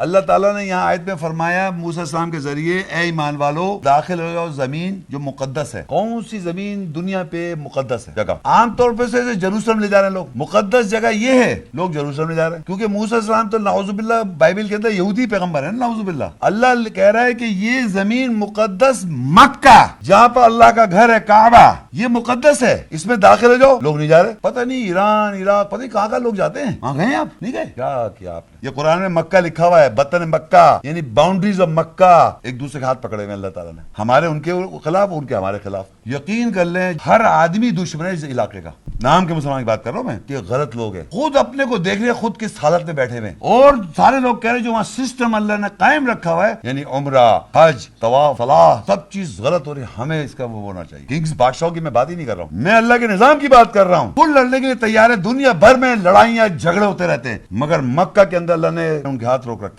اللہ تعالیٰ نے یہاں آیت میں فرمایا موسیٰ السلام کے ذریعے اے ایمان والو داخل ہو جاؤ زمین جو مقدس ہے. کون سی زمین دنیا پہ مقدس ہے؟ جگہ عام طور پہ سے جیروسلم لے جا رہے ہیں لوگ. مقدس جگہ یہ ہے, لوگ جیروسلم لے جا رہے ہیں کیونکہ موسیٰ السلام تو نعوذ باللہ بائبل کے اندر یہودی پیغمبر ہے, نعوذ باللہ. اللہ کہہ رہا ہے کہ یہ زمین مقدس مکہ جہاں پر اللہ کا گھر ہے کعبہ یہ مقدس ہے, اس میں داخل ہو جاؤ. لوگ نہیں جا رہے. پتہ نہیں ایران عراق پتہ نہیں کہاں لوگ جاتے ہیں. وہاں گئے آپ نہیں گئے؟ کیا کیا آپ نے؟ یہ قرآن میں مکہ لکھا ہوا ہے, بطن مکہ یعنی باؤنڈریز آف مکہ. ایک دوسرے کے ہاتھ پکڑے ہوئے اللہ تعالیٰ نے, ہمارے ان کے خلاف, ان کے ہمارے خلاف. یقین کر لیں ہر آدمی دشمن ہے اس علاقے کا. نام کے مسلمان کی بات کر رہا ہوں میں کہ غلط لوگ ہیں. خود اپنے کو دیکھ رہے خود کس حالت میں بیٹھے ہوئے, اور سارے لوگ کہہ رہے جو وہاں سسٹم اللہ نے قائم رکھا ہوا ہے یعنی عمرہ حج طواف صلاح سب چیز غلط ہو رہی ہے. ہمیں اس کا وہ ہونا چاہیے. کنگز بادشاہوں کی میں بات ہی نہیں کر رہا ہوں, میں اللہ کے نظام کی بات کر رہا ہوں. کل لڑنے کے لیے تیار ہے, دنیا بھر میں لڑائیاں جھگڑے ہوتے رہتے ہیں, مگر مکہ کے اندر اللہ نے ان کے ہاتھ روک رکھے.